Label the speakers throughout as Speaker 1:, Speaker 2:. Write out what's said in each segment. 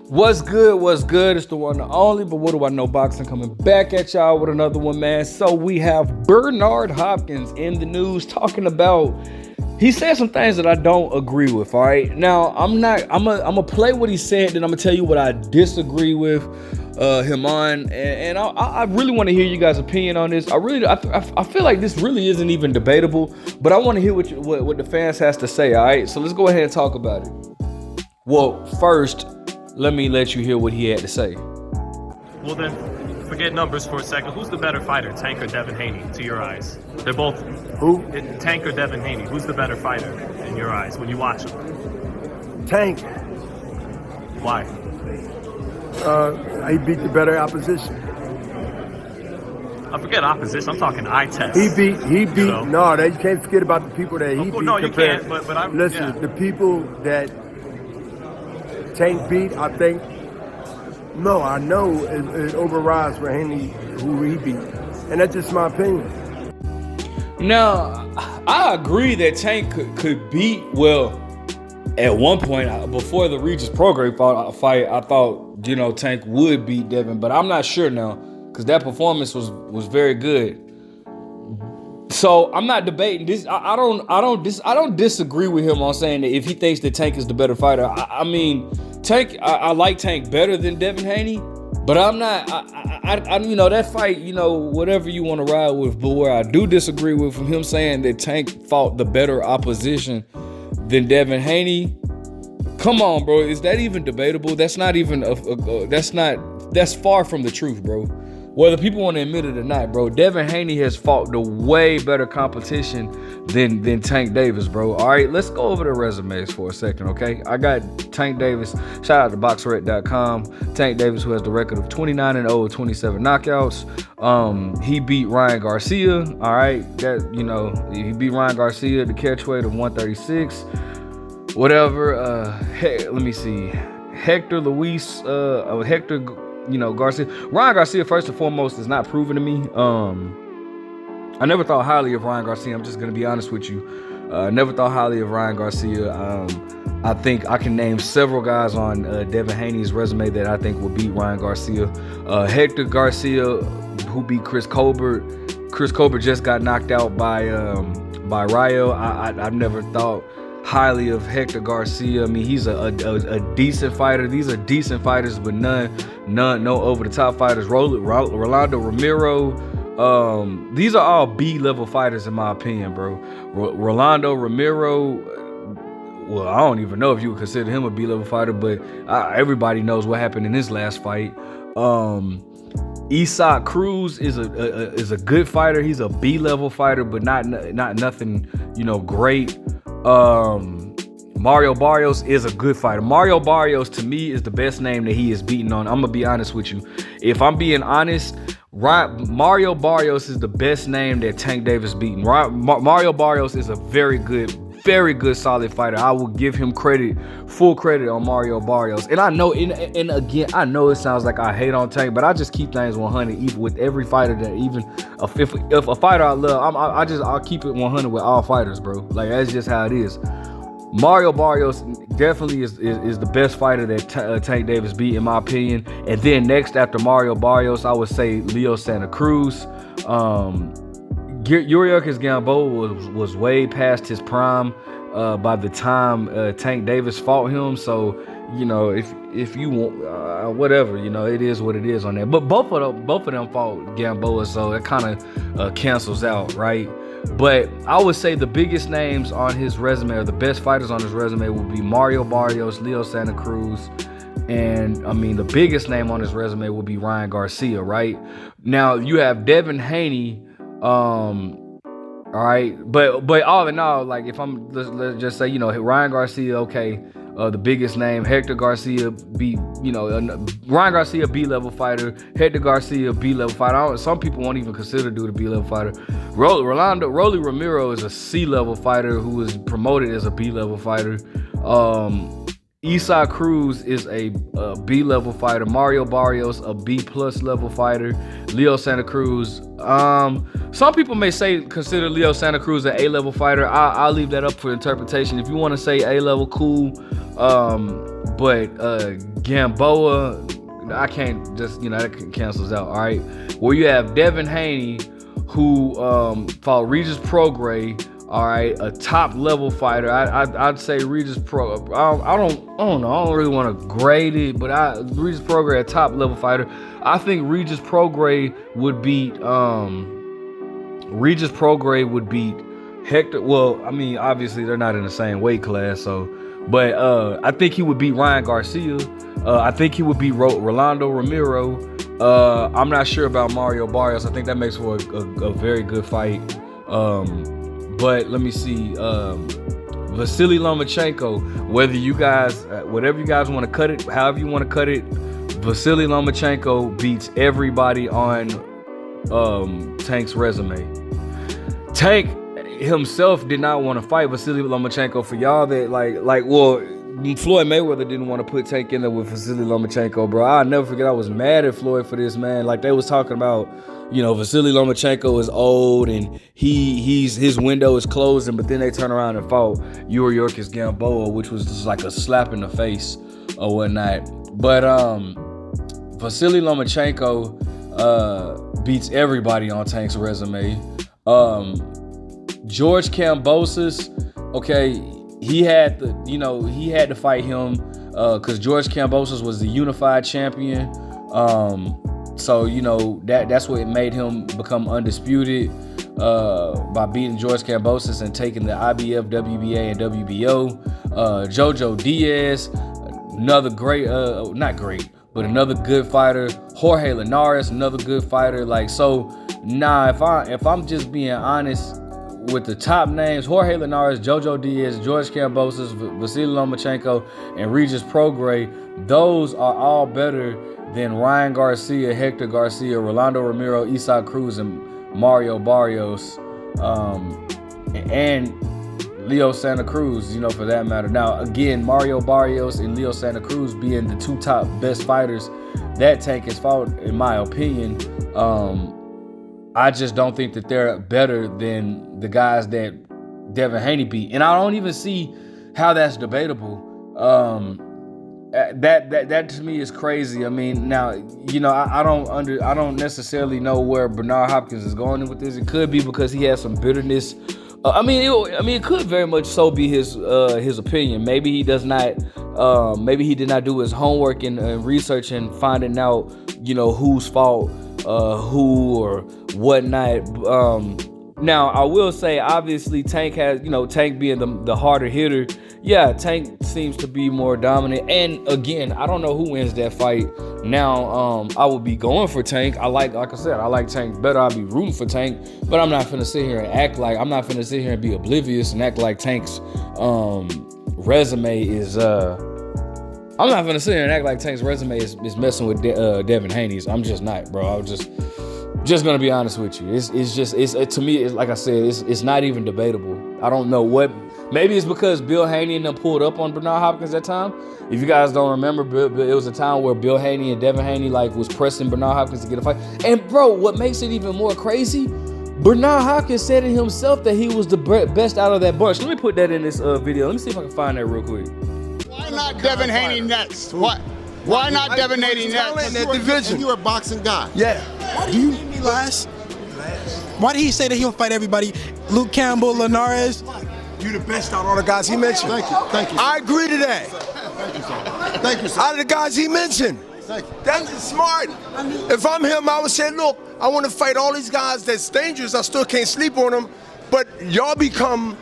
Speaker 1: What's good? What's good? It's the one and only, but what do I know boxing coming back at y'all with another one, man. So we have Bernard Hopkins in the news talking about, he said some things that I don't agree with, all right? Now, I'm gonna play what he said, then I'm gonna tell you what I disagree with him on, and I really want to hear you guys' opinion on this. I feel like this really isn't even debatable, but I want to hear what the fans has to say, all right? So let's go ahead and talk about it. Well, first, let me let you hear what he had to say.
Speaker 2: Well then, forget numbers for a second. Who's the better fighter, Tank or Devin Haney, to your eyes? They're both...
Speaker 3: Who?
Speaker 2: Tank or Devin Haney. Who's the better fighter in your eyes when you watch him?
Speaker 3: Tank.
Speaker 2: Why?
Speaker 3: He beat the better opposition.
Speaker 2: I forget opposition. I'm talking eye test.
Speaker 3: He beat.
Speaker 2: You know?
Speaker 3: No, you can't forget about the people that he beat.
Speaker 2: No, you can't. But I
Speaker 3: listen.
Speaker 2: Yeah.
Speaker 3: The people that Tank beat, I think. No, I know it overrides for Haney who he beat, and that's just my opinion.
Speaker 1: Now, I agree that Tank could beat, well, at one point, before the Regis Prograis fight, I thought, Tank would beat Devin, but I'm not sure now, because that performance was very good. So I'm not debating this. I don't disagree with him on saying that if he thinks that Tank is the better fighter. I mean, Tank. I like Tank better than Devin Haney, but I'm not. That fight. Whatever you want to ride with, but where I do disagree with him saying that Tank fought the better opposition than Devin Haney. Come on, bro. Is that even debatable? That's not even. That's far from the truth, bro. Whether people want to admit it or not, bro, Devin Haney has fought the way better competition than Tank Devis, bro. All right, let's go over the resumes for a second, okay? I got Tank Devis. Shout out to BoxRec.com. Tank Devis, who has the record of 29-0 with 27 knockouts. He beat Ryan Garcia. All right, he beat Ryan Garcia, the catchweight of 136. Whatever. Let me see. Hector Garcia. Ryan Garcia, first and foremost, is not proven to me. I never thought highly of Ryan Garcia. I'm just going to be honest with you. Never thought highly of Ryan Garcia. I think I can name several guys on Devin Haney's resume that I think will beat Ryan Garcia. Hector Garcia, who beat Chris Colbert. Chris Colbert just got knocked out by Rayo. I've never thought highly of Hector Garcia. I mean, he's a decent fighter. These are decent fighters, but no over the top fighters. Rolando Romero. These are all B-level fighters in my opinion, bro. Rolando Romero. Well, I don't even know if you would consider him a B-level fighter, but everybody knows what happened in his last fight. Isaac Cruz is a good fighter. He's a B-level fighter, but not nothing great. Mario Barrios is a good fighter. Mario Barrios, to me, is the best name that he is beaten on. I'm gonna be honest with you. If I'm being honest, Mario Barrios is the best name that Tank Devis beaten. Mario Barrios is a very good, solid fighter. I will give him full credit on Mario Barrios. And I know, and again, I know it sounds like I hate on Tank, but I just keep things 100, even with every fighter that if a fighter I love, I'll keep it 100 with all fighters, bro. Like, that's just how it is. Mario Barrios definitely is the best fighter that Tank Devis beat, in my opinion. And then next after Mario Barrios, I would say Leo Santa Cruz. Yuriorkis Gamboa was way past his prime by the time Tank Devis fought him. So, if you want, whatever, it is what it is on that. But both of them fought Gamboa, so it kind of cancels out, right? But I would say the biggest names on his resume, or the best fighters on his resume, would be Mario Barrios, Leo Santa Cruz, and I mean the biggest name on his resume would be Ryan Garcia, right? Now you have Devin Haney, all right, but all in all, like if let's just say Ryan Garcia, okay. The biggest name, Hector Garcia, Ryan Garcia, B-level fighter. Hector Garcia, B-level fighter. Some people won't even consider dude a B-level fighter. Rolly Romero is a C-level fighter who was promoted as a B-level fighter. Isaac Cruz is a B-level fighter. Mario Barrios, a B-plus level fighter. Leo Santa Cruz. Some people may consider Leo Santa Cruz an A-level fighter. I'll leave that up for interpretation. If you want to say A-level, cool. But Gamboa, I can't just, that cancels out. All right. Well, you have Devin Haney, who fought Regis Prograis. All right, a top level fighter. I'd say Regis Pro. I don't know. I don't really want to grade it, but Regis Prograis, a top level fighter. I think Regis Prograis would beat Hector. Well, I mean, obviously they're not in the same weight class, so. But I think he would beat Ryan Garcia. I think he would beat Rolando Romero. I'm not sure about Mario Barrios. I think that makes for a very good fight. But let me see. Vasily Lomachenko. Whatever you guys want to cut it, however you want to cut it, Vasily Lomachenko beats everybody on Tank's resume. Tank himself did not want to fight Vasily Lomachenko. For y'all that well, Floyd Mayweather didn't want to put Tank in there with Vasily Lomachenko, bro. I'll never forget. I was mad at Floyd for this, man. Like, they was talking about, Vasily Lomachenko is old and his window is closing, but then they turn around and fought Yuriorkis Gamboa, which was just like a slap in the face or whatnot. But Vasily Lomachenko beats everybody on Tank's resume. George Kambosos, okay, he had to fight him because George Kambosos was the unified champion. So that's what made him become undisputed by beating George Kambosos and taking the IBF, WBA, and WBO. Jojo Diaz, another great, not great, but another good fighter. Jorge Linares, another good fighter. If I'm just being honest with the top names, Jorge Linares, Jojo Diaz, George Kambosos, Vasily Lomachenko, and Regis Prograis, those are all better than Ryan Garcia, Hector Garcia, Rolando Romero, Isaac Cruz, and Mario Barrios, and Leo Santa Cruz, for that matter. Now, again, Mario Barrios and Leo Santa Cruz being the two top best fighters that Tank has fought, in my opinion. I just don't think that they're better than the guys that Devin Haney beat. And I don't even see how that's debatable. That to me is crazy. I mean, now, I don't necessarily know where Bernard Hopkins is going with this. It could be because he has some bitterness. It could very much so be his opinion. Maybe he does not. Maybe he did not do his homework and research and finding out, whose fault, who or whatnot. Now, I will say, obviously, Tank has, Tank being the harder hitter. Yeah, Tank seems to be more dominant. And again, I don't know who wins that fight. Now, I would be going for Tank. Like I said, I like Tank better. I'll be rooting for Tank, but I'm not finna sit here and I'm not finna sit here and be oblivious and act like Tank's resume is I'm not gonna sit here and act like Tank's resume is messing with Devin Haney's. I'm just not, bro. I was just gonna be honest with you. It's to me, it's like I said, it's not even debatable. I don't know what. Maybe it's because Bill Haney and them pulled up on Bernard Hopkins that time. If you guys don't remember, it was a time where Bill Haney and Devin Haney was pressing Bernard Hopkins to get a fight. And bro, what makes it even more crazy? Bernard Hopkins said it himself that he was the best out of that bunch. Let me put that in this video. Let me see if I can find that real quick.
Speaker 4: Why not Devin Haney next? What? Why not Devin Haney next?
Speaker 5: In that division. You're a boxing guy.
Speaker 4: Yeah.
Speaker 5: Why do you need me last? Why did he say that he'll fight everybody? Luke Campbell, Linares.
Speaker 3: You the best out of all the guys he mentioned.
Speaker 5: Thank you.
Speaker 3: I agree to that.
Speaker 5: Thank you, sir. Thank you, sir.
Speaker 3: Out of the guys he mentioned.
Speaker 5: Thank you.
Speaker 3: That's smart. If I'm him, I would say, look, I want to fight all these guys that's dangerous. I still can't sleep on them, but y'all become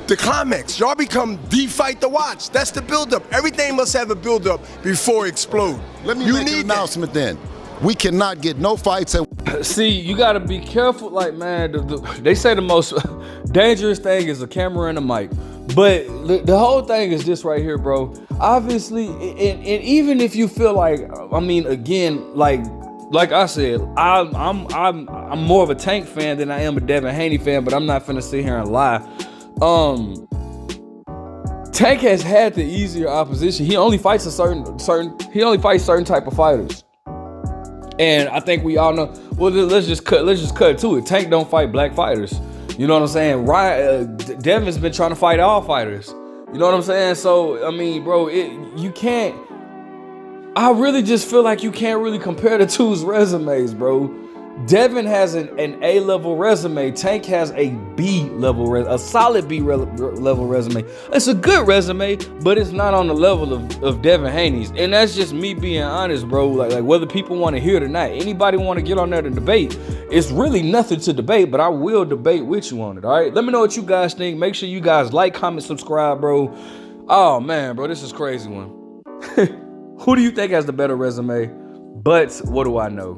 Speaker 3: the climax. Y'all become the fight to watch. That's the build-up. Everything must have a build-up before it explode.
Speaker 5: Let me make an announcement then. We cannot get no fights.
Speaker 1: See, you got to be careful. Like, man, they say the most dangerous thing is a camera and a mic. But the whole thing is this right here, bro. Obviously, and even if you feel like, I mean, again, like I said, I'm more of a Tank fan than I am a Devin Haney fan. But I'm not finna sit here and lie. Tank has had the easier opposition. He only fights certain type of fighters. And I think we all know. Well, let's just cut to it. Tank don't fight black fighters. You know what I'm saying? Devin's been trying to fight all fighters. You know what I'm saying? So, I mean, bro, you can't. I really just feel like you can't really compare the two's resumes, bro. Devin has an A-level resume. Tank has a B-level resume, a solid B-level resume. It's a good resume, but it's not on the level of Devin Haney's. And that's just me being honest, bro. Like whether people want to hear it or not, anybody want to get on there to debate, it's really nothing to debate, but I will debate with you on it, all right? Let me know what you guys think. Make sure you guys like, comment, subscribe, bro. Oh, man, bro, this is a crazy one. Who do you think has the better resume? But what do I know?